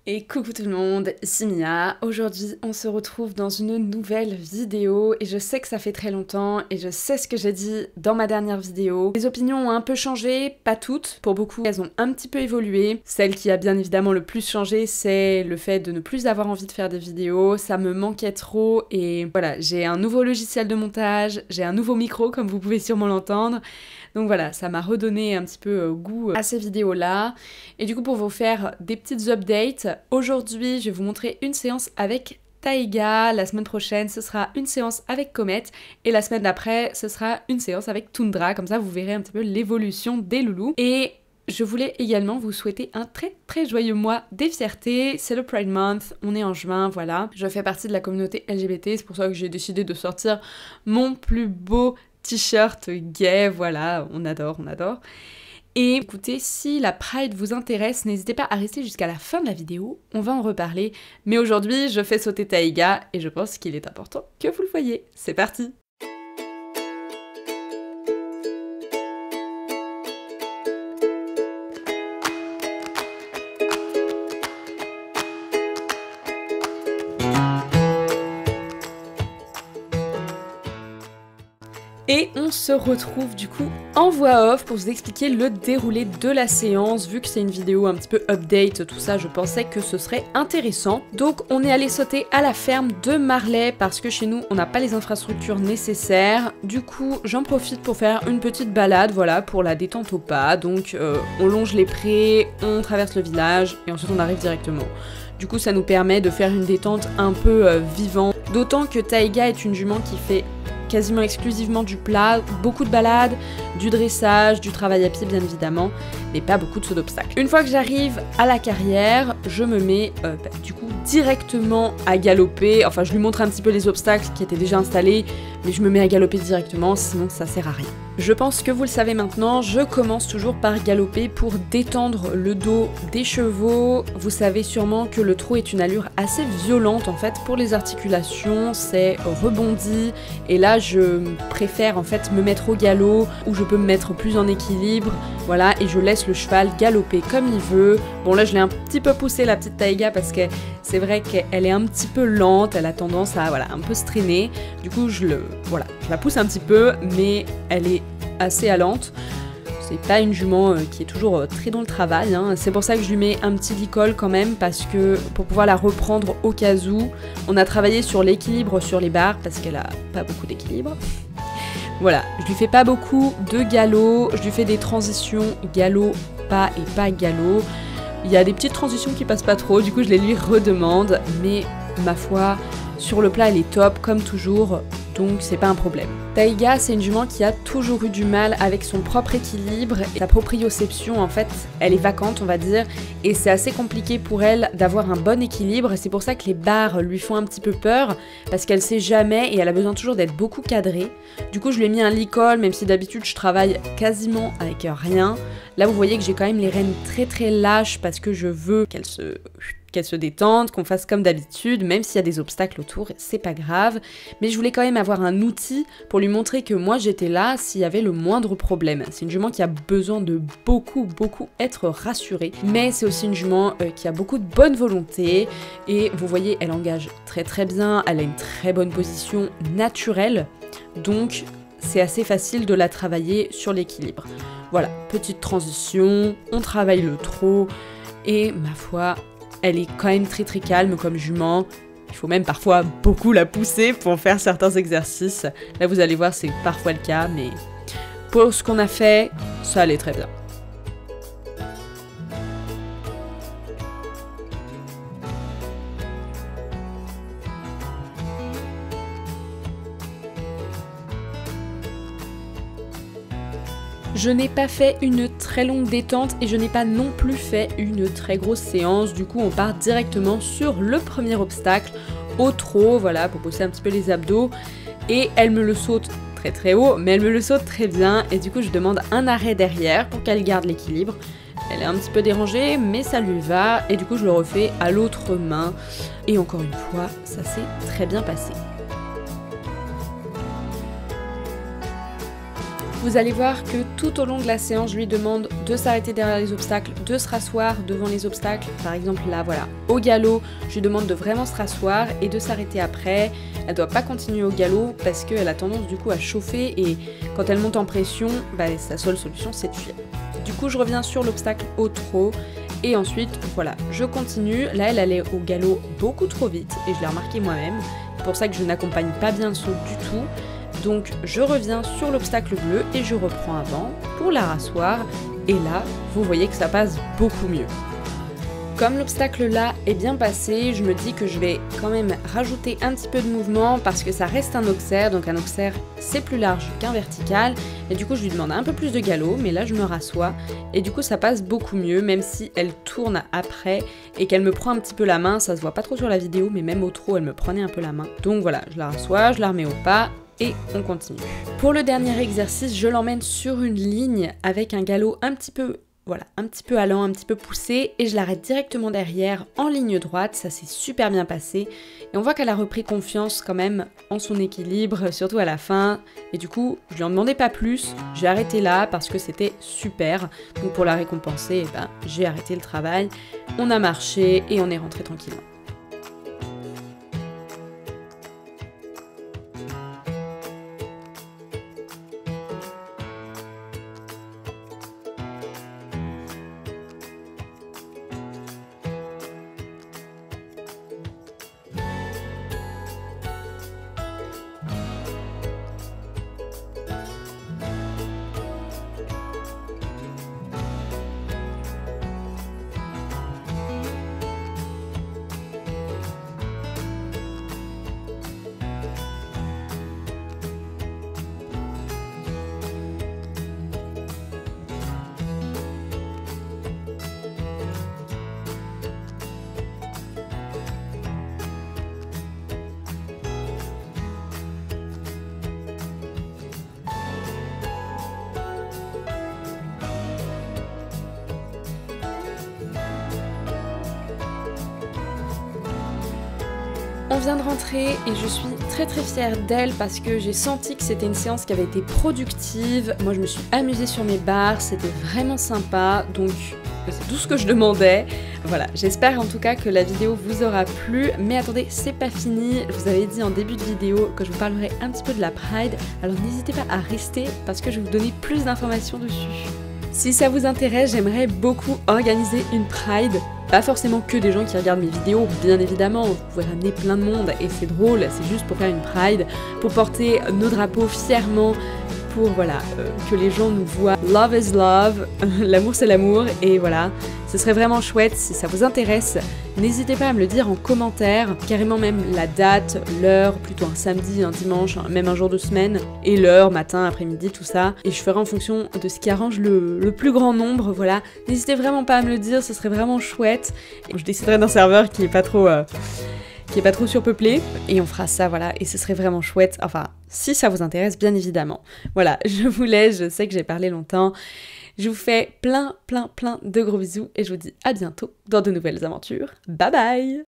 Et coucou tout le monde, ici Mia. Aujourd'hui on se retrouve dans une nouvelle vidéo et je sais que ça fait très longtemps et je sais ce que j'ai dit dans ma dernière vidéo. Les opinions ont un peu changé, pas toutes, pour beaucoup elles ont un petit peu évolué. Celle qui a bien évidemment le plus changé c'est le fait de ne plus avoir envie de faire des vidéos, ça me manquait trop et voilà, j'ai un nouveau logiciel de montage, j'ai un nouveau micro comme vous pouvez sûrement l'entendre. Donc voilà, ça m'a redonné un petit peu goût à ces vidéos-là. Et du coup, pour vous faire des petites updates, aujourd'hui, je vais vous montrer une séance avec Taiga. La semaine prochaine, ce sera une séance avec Comet. Et la semaine d'après, ce sera une séance avec Tundra. Comme ça, vous verrez un petit peu l'évolution des loulous. Et je voulais également vous souhaiter un très joyeux mois des fiertés. C'est le Pride Month, on est en juin, voilà. Je fais partie de la communauté LGBT, c'est pour ça que j'ai décidé de sortir mon plus beau t-shirt gay, voilà, on adore. Et écoutez, si la Pride vous intéresse, n'hésitez pas à rester jusqu'à la fin de la vidéo, on va en reparler. Mais aujourd'hui, je fais sauter Taiga et je pense qu'il est important que vous le voyez. C'est parti! Et on se retrouve du coup en voix off pour vous expliquer le déroulé de la séance. Vu que c'est une vidéo un petit peu update, tout ça, je pensais que ce serait intéressant. Donc on est allé sauter à la ferme de Marley parce que chez nous on n'a pas les infrastructures nécessaires. Du coup j'en profite pour faire une petite balade, voilà, pour la détente au pas. Donc on longe les prés, on traverse le village et ensuite on arrive directement. Du coup ça nous permet de faire une détente un peu vivante. D'autant que Taiga est une jument qui fait quasiment exclusivement du plat, beaucoup de balades, du dressage, du travail à pied bien évidemment, mais pas beaucoup de sauts d'obstacles. Une fois que j'arrive à la carrière, je me mets du coup directement à galoper, enfin je lui montre un petit peu les obstacles qui étaient déjà installés, mais je me mets à galoper directement, sinon ça sert à rien. Je pense que vous le savez maintenant, je commence toujours par galoper pour détendre le dos des chevaux. Vous savez sûrement que le trot est une allure assez violente en fait pour les articulations, c'est rebondi et là je préfère en fait me mettre au galop où je peux me mettre plus en équilibre, voilà, et je laisse le cheval galoper comme il veut. Bon là je l'ai un petit peu poussé la petite Taiga parce que c'est vrai qu'elle est un petit peu lente, elle a tendance à voilà, un peu se traîner, du coup je la pousse un petit peu mais elle est assez allante. C'est pas une jument qui est toujours très dans le travail, hein. C'est pour ça que je lui mets un petit licol quand même, parce que pour pouvoir la reprendre au cas où, on a travaillé sur l'équilibre sur les barres, parce qu'elle a pas beaucoup d'équilibre. Voilà, je lui fais pas beaucoup de galop, je lui fais des transitions galop, pas et pas galop. Il y a des petites transitions qui passent pas trop, du coup je les lui redemande, mais ma foi, sur le plat elle est top comme toujours, donc c'est pas un problème. Taiga c'est une jument qui a toujours eu du mal avec son propre équilibre, et sa proprioception en fait elle est vacante on va dire, et c'est assez compliqué pour elle d'avoir un bon équilibre, et c'est pour ça que les barres lui font un petit peu peur, parce qu'elle sait jamais et elle a besoin toujours d'être beaucoup cadrée. Du coup je lui ai mis un licol, même si d'habitude je travaille quasiment avec rien. Là vous voyez que j'ai quand même les rênes très lâches parce que je veux qu'elle se détende, qu'on fasse comme d'habitude, même s'il y a des obstacles autour, c'est pas grave. Mais je voulais quand même avoir un outil pour lui montrer que moi j'étais là s'il y avait le moindre problème. C'est une jument qui a besoin de beaucoup être rassurée, mais c'est aussi une jument qui a beaucoup de bonne volonté, et vous voyez, elle engage très bien, elle a une très bonne position naturelle, donc c'est assez facile de la travailler sur l'équilibre. Voilà, petite transition, on travaille le trot, et ma foi, elle est quand même très calme comme jument. Il faut même parfois beaucoup la pousser pour faire certains exercices. Là vous allez voir c'est parfois le cas, mais pour ce qu'on a fait, ça allait très bien. Je n'ai pas fait une très longue détente et je n'ai pas non plus fait une très grosse séance, du coup on part directement sur le premier obstacle, au trot, voilà, pour pousser un petit peu les abdos, et elle me le saute très haut, mais elle me le saute très bien, et du coup je demande un arrêt derrière pour qu'elle garde l'équilibre. Elle est un petit peu dérangée, mais ça lui va, et du coup je le refais à l'autre main, et encore une fois, ça s'est très bien passé. Vous allez voir que tout au long de la séance, je lui demande de s'arrêter derrière les obstacles, de se rasseoir devant les obstacles. Par exemple là, voilà, au galop, je lui demande de vraiment se rasseoir et de s'arrêter après. Elle doit pas continuer au galop parce qu'elle a tendance du coup à chauffer et quand elle monte en pression, sa seule solution c'est de fuir. Du coup, je reviens sur l'obstacle au trot et ensuite, voilà, je continue. Là, elle allait au galop beaucoup trop vite et je l'ai remarqué moi-même. C'est pour ça que je n'accompagne pas bien le saut du tout. Donc je reviens sur l'obstacle bleu et je reprends avant pour la rasseoir et là vous voyez que ça passe beaucoup mieux. Comme l'obstacle là est bien passé, je me dis que je vais quand même rajouter un petit peu de mouvement parce que ça reste un auxerre, donc un auxerre c'est plus large qu'un vertical et du coup je lui demande un peu plus de galop mais là je me rassois et du coup ça passe beaucoup mieux même si elle tourne après et qu'elle me prend un petit peu la main, ça se voit pas trop sur la vidéo mais même au trot elle me prenait un peu la main. Donc voilà, je la rassois, je la remets au pas et on continue. Pour le dernier exercice, je l'emmène sur une ligne avec un galop un petit peu allant, un petit peu poussé et je l'arrête directement derrière en ligne droite, ça s'est super bien passé et on voit qu'elle a repris confiance quand même en son équilibre, surtout à la fin et du coup je lui en demandais pas plus, j'ai arrêté là parce que c'était super, donc pour la récompenser, j'ai arrêté le travail, on a marché et on est rentré tranquillement. On vient de rentrer et je suis très fière d'elle parce que j'ai senti que c'était une séance qui avait été productive. Moi je me suis amusée sur mes barres, c'était vraiment sympa, donc c'est tout ce que je demandais. Voilà, j'espère en tout cas que la vidéo vous aura plu, mais attendez, c'est pas fini. Je vous avais dit en début de vidéo que je vous parlerai un petit peu de la Pride, alors n'hésitez pas à rester parce que je vais vous donner plus d'informations dessus. Si ça vous intéresse, j'aimerais beaucoup organiser une Pride. Pas forcément que des gens qui regardent mes vidéos, bien évidemment, vous pouvez ramener plein de monde et c'est drôle, c'est juste pour faire une Pride, pour porter nos drapeaux fièrement, pour voilà, que les gens nous voient. Love is love, l'amour c'est l'amour, et voilà, ce serait vraiment chouette si ça vous intéresse. N'hésitez pas à me le dire en commentaire, carrément même la date, l'heure, plutôt un samedi, un dimanche, même un jour de semaine, et l'heure, matin, après-midi, tout ça. Et je ferai en fonction de ce qui arrange le plus grand nombre, voilà. N'hésitez vraiment pas à me le dire, ce serait vraiment chouette. Et je déciderai d'un serveur qui est pas trop surpeuplé, et on fera ça, voilà, et ce serait vraiment chouette, enfin, si ça vous intéresse, bien évidemment. Voilà, je vous laisse, je sais que j'ai parlé longtemps, je vous fais plein de gros bisous, et je vous dis à bientôt dans de nouvelles aventures. Bye bye!